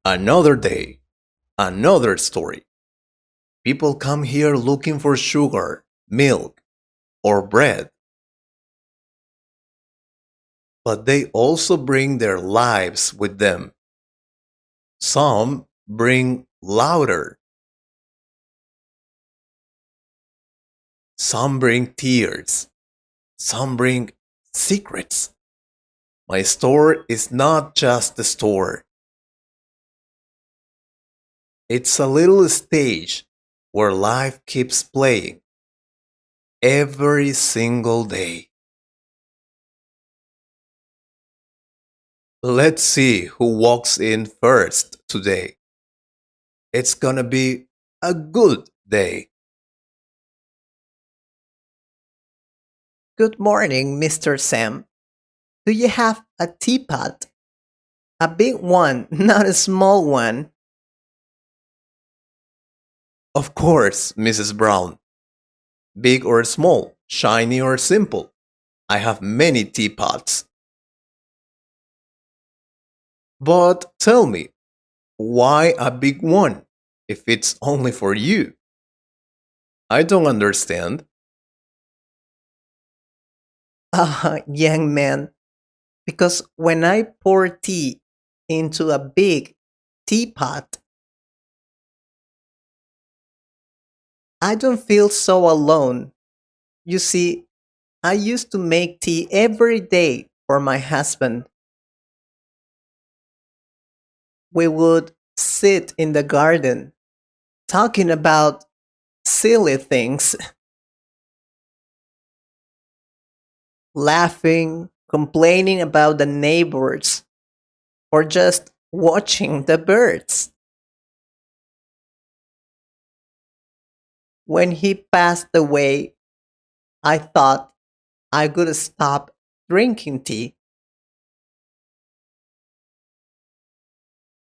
Another day, another story. People come here looking for sugar, milk, or bread, but they also bring their lives with them. Some bring louder, some bring tears, some bring secrets. My store is not just a store, it's a little stage where life keeps playing every single day. Let's see who walks in first today. It's gonna be a good day. Good morning, Mr. Sam. Do you have a teapot? A big one, not a small one. Of course, Mrs. Brown. Big or small, shiny or simple. I have many teapots. But tell me, why a big one if it's only for you? I don't understand. Young man, because when I pour tea into a big teapot, I don't feel so alone. You see, I used to make tea every day for my husband. We would sit in the garden talking about silly things, laughing, complaining about the neighbors, or just watching the birds. When he passed away, I thought I could stop drinking tea.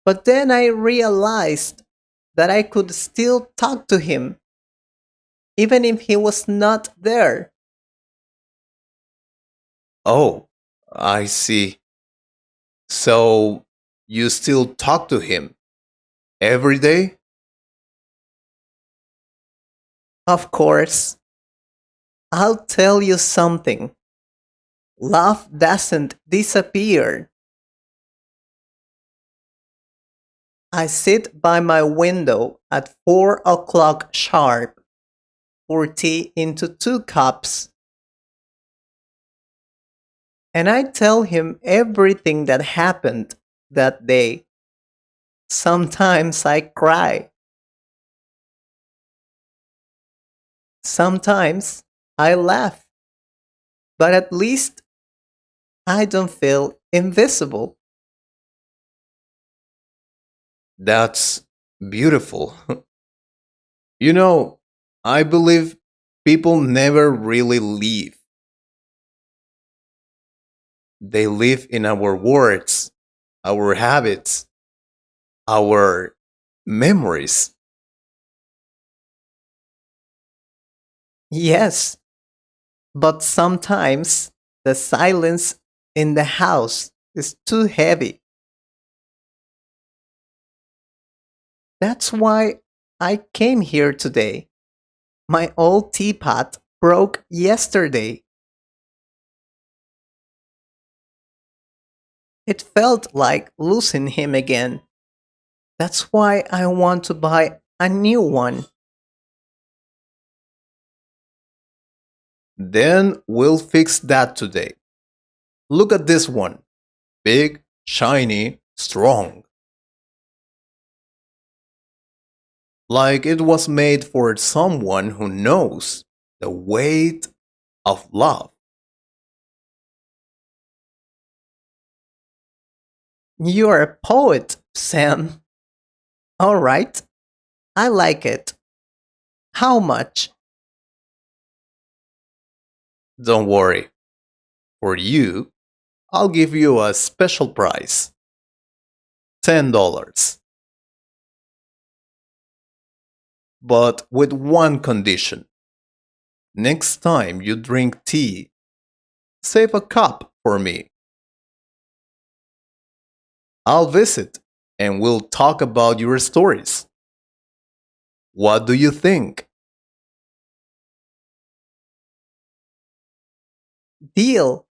But then I realized that I could still talk to him, even if he was not there. Oh, I see. So you still talk to him every day? Of course, I'll tell you something. Love doesn't disappear. I sit by my window at 4 o'clock sharp, pour tea into 2 cups, and I tell him everything that happened that day. Sometimes I cry. Sometimes I laugh. But at least I don't feel invisible. That's beautiful. You know, I believe people never really leave. They live in our words, our habits, our memories. Yes, but sometimes the silence in the house is too heavy. That's why I came here today. My old teapot broke yesterday. It felt like losing him again. That's why I want to buy a new one. Then we'll fix that today. Look at this one, big, shiny, strong. Like it was made for someone who knows the weight of love. You're a poet, Sam. All right, I like it. How much? Don't worry, for you, I'll give you a special price, $10. But with one condition. Next time you drink tea, save a cup for me. I'll visit and we'll talk about your stories. What do you think? Deal.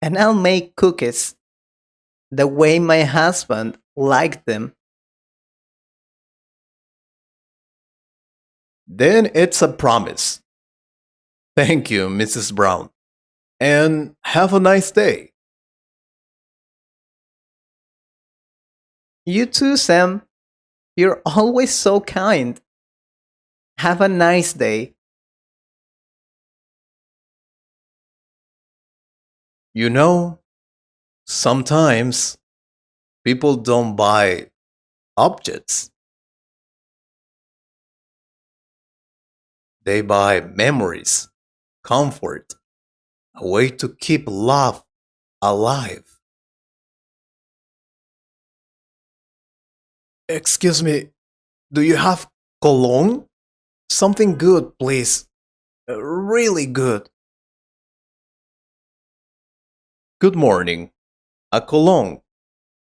And I'll make cookies the way my husband liked them. Then it's a promise. Thank you, Mrs. Brown, and have a nice day. You too, Sam. You're always so kind. Have a nice day. You know, sometimes people don't buy objects, they buy memories, comfort, a way to keep love alive. Excuse me, do you have cologne? Something good, please. Really good. Good morning. A cologne.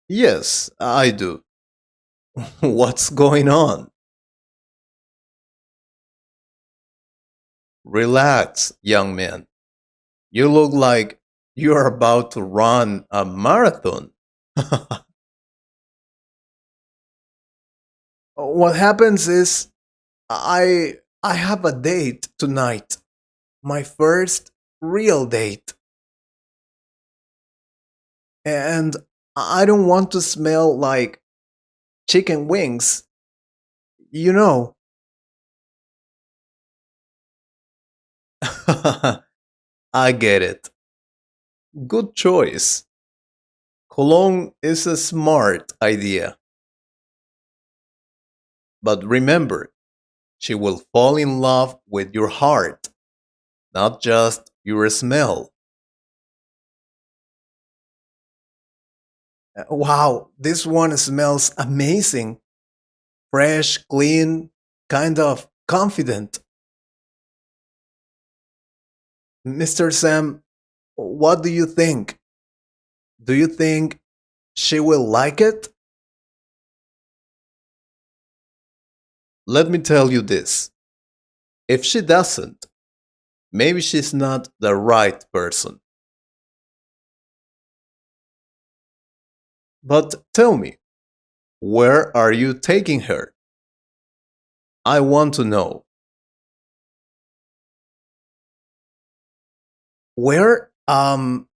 Yes, I do. What's going on? Relax, young man. You look like you're about to run a marathon. What happens is I have a date tonight. My first real date. And I don't want to smell like chicken wings. You know. I get it. Good choice. Cologne is a smart idea. But remember, she will fall in love with your heart, not just your smell. Wow, this one smells amazing. Fresh, clean, kind of confident. Mr. Sam, what do you think? Do you think she will like it? Let me tell you this. If she doesn't, maybe she's not the right person. But tell me, where are you taking her? I want to know. Where? To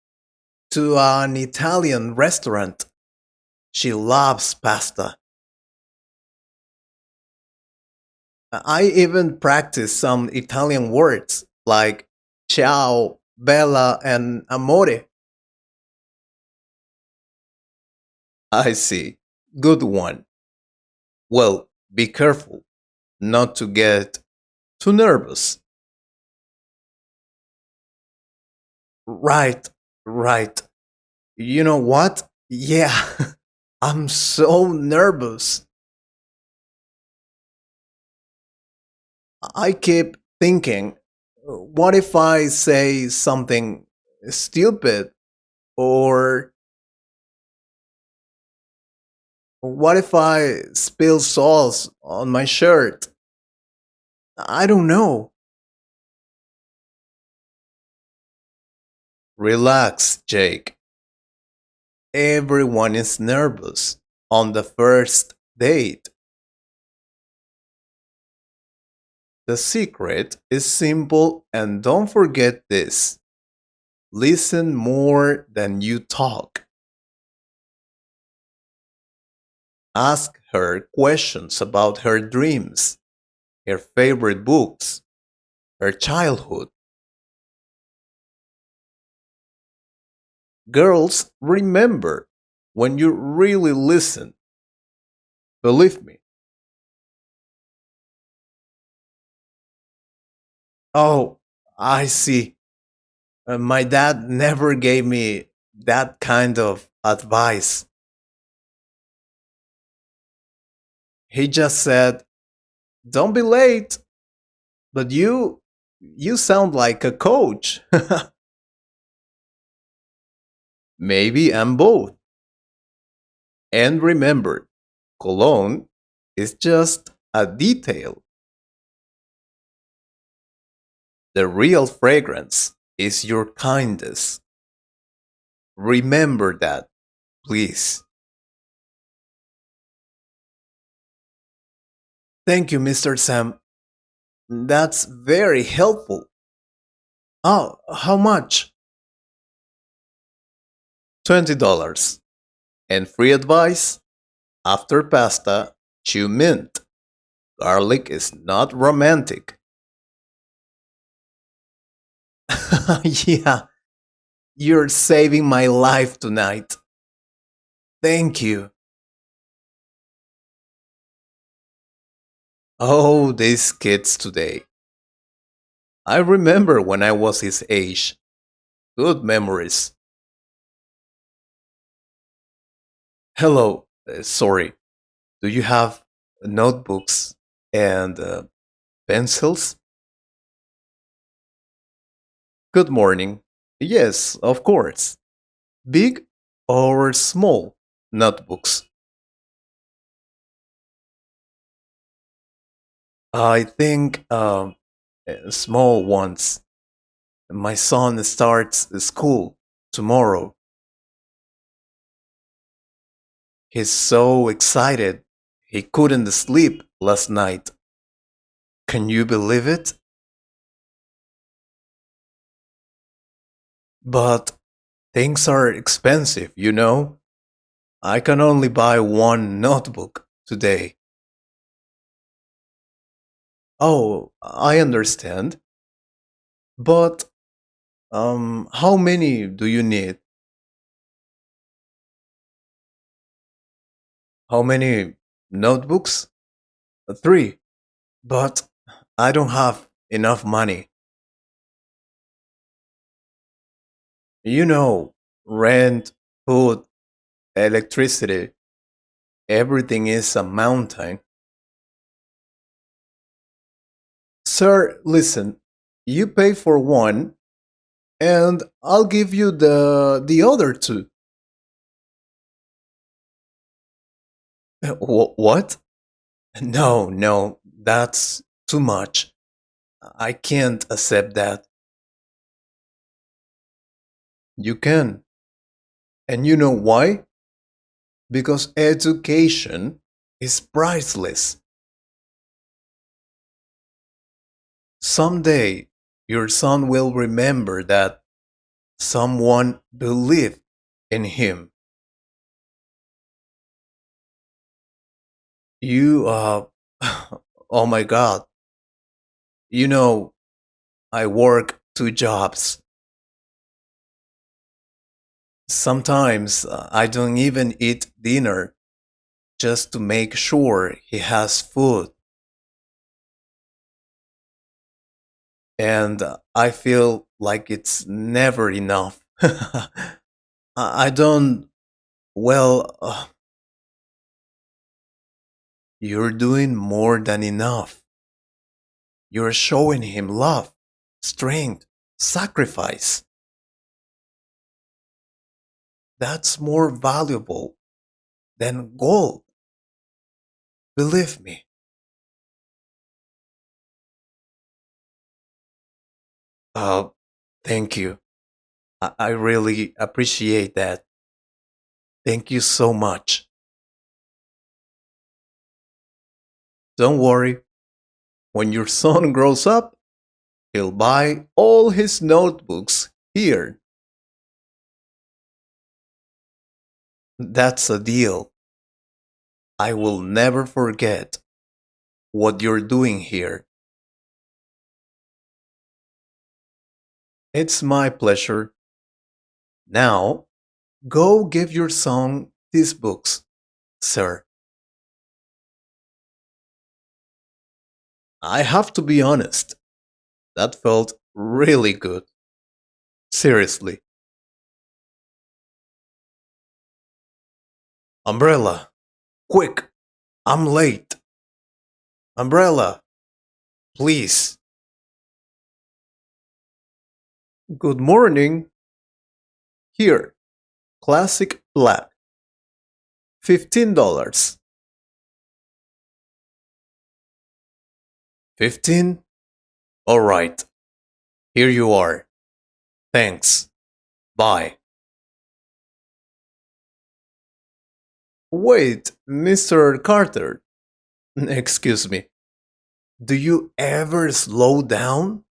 an Italian restaurant. She loves pasta. I even practice some Italian words like ciao, bella, and amore. I see. Good one. Well, be careful not to get too nervous. Right, right. You know what? Yeah, I'm so nervous. I keep thinking, what if I say something stupid? Or what if I spill sauce on my shirt? I don't know. Relax, Jake. Everyone is nervous on the first date. The secret is simple, and don't forget this: listen more than you talk. Ask her questions about her dreams, her favorite books, her childhood. Girls, remember, when you really listen, believe me. Oh, I see. My dad never gave me that kind of advice. He just said, "Don't be late." But you sound like a coach. Maybe I'm both. And remember, cologne is just a detail. The real fragrance is your kindness. Remember that, please. Thank you, Mr. Sam. That's very helpful. Oh, how much? $20. And free advice? After pasta, chew mint. Garlic is not romantic. Yeah, you're saving my life tonight. Thank you. Oh, these kids today. I remember when I was his age. Good memories. Hello, sorry. Do you have notebooks and pencils? Good morning. Yes, of course. Big or small notebooks? I think small ones. My son starts school tomorrow. He's so excited. He couldn't sleep last night. Can you believe it? But things are expensive, you know? I can only buy one notebook today. Oh, I understand. But how many do you need? How many notebooks? Three. But I don't have enough money. You know, rent, food, electricity, everything is a mountain. Sir, listen, you pay for one and I'll give you the other two. What? No, no, that's too much. I can't accept that. You can. And you know why? Because education is priceless. Someday, your son will remember that someone believed in him. You, oh my god. You know, I work two jobs. Sometimes I don't even eat dinner just to make sure he has food. And I feel like it's never enough. I don't, well, you're doing more than enough. You're showing him love, strength, sacrifice. That's more valuable than gold. Believe me. Uh, Thank you. I really appreciate that. Thank you so much. Don't worry. When your son grows up, he'll buy all his notebooks here. That's a deal. I will never forget what you're doing here. It's my pleasure. Now, go give your son these books, sir. I have to be honest, that felt really good. Seriously. Umbrella, quick, I'm late. Umbrella, please. Good morning. Here, classic black, $15. 15? Alright, here you are. Thanks. Bye. Wait, Mr. Carter. Excuse me. Do you ever slow down?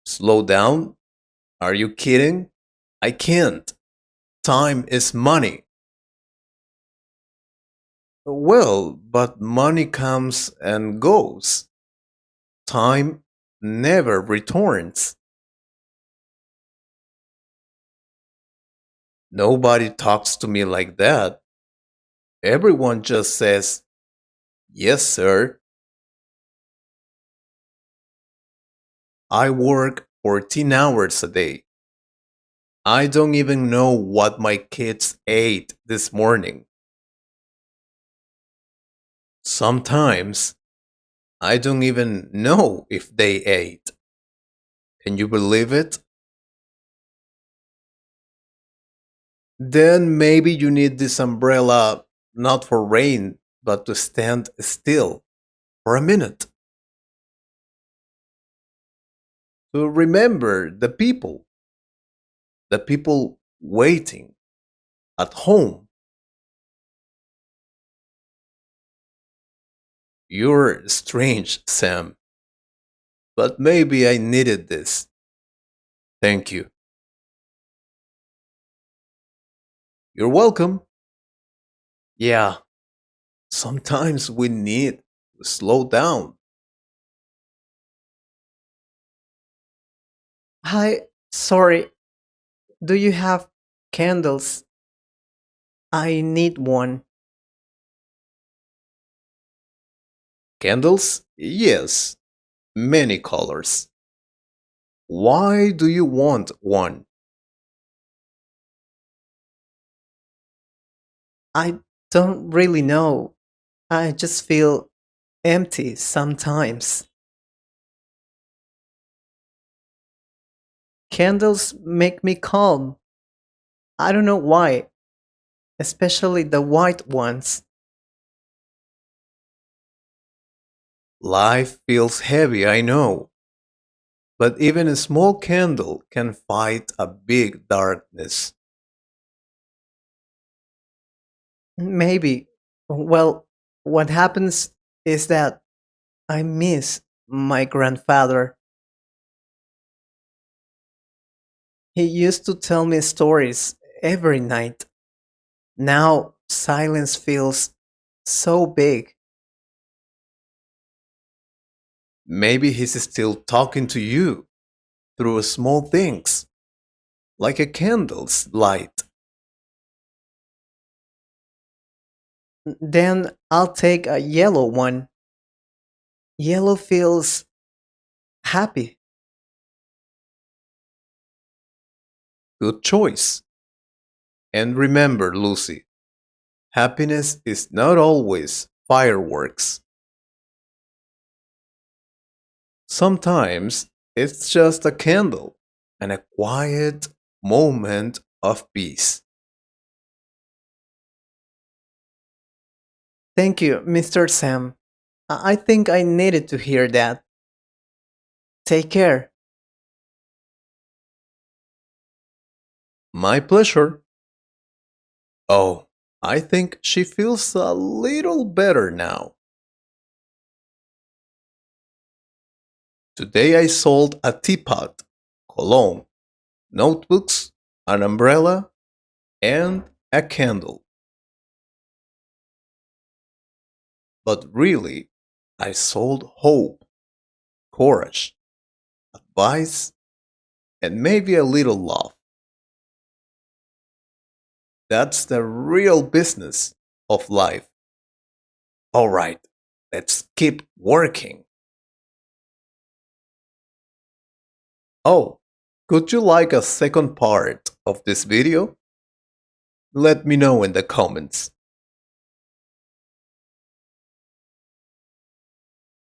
Slow down? Are you kidding? I can't. Time is money. Well, but money comes and goes. Time never returns. Nobody talks to me like that. Everyone just says, yes, sir. I work 14 hours a day. I don't even know what my kids ate this morning. Sometimes I don't even know if they ate. Can you believe it? Then maybe you need this umbrella not for rain, but to stand still for a minute. To remember the people waiting at home. You're strange, Sam, but maybe I needed this. Thank you. You're welcome. Yeah, sometimes we need to slow down. Hi, sorry, do you have candles? I need one. Candles? Yes, many colors. Why do you want one? I don't really know. I just feel empty sometimes. Candles make me calm. I don't know why, especially the white ones. Life feels heavy, I know, but even a small candle can fight a big darkness. Maybe. Well, what happens is that I miss my grandfather. He used to tell me stories every night. Now silence feels so big. Maybe he's still talking to you through small things, like a candle's light. Then I'll take a yellow one. Yellow feels happy. Good choice. And remember, Lucy, happiness is not always fireworks. Sometimes it's just a candle and a quiet moment of peace. Thank you, Mr. Sam. I think I needed to hear that. Take care. My pleasure. Oh, I think she feels a little better now. Today I sold a teapot, cologne, notebooks, an umbrella, and a candle. But really, I sold hope, courage, advice, and maybe a little love. That's the real business of life. All right, let's keep working. Oh, could you like a second part of this video? Let me know in the comments.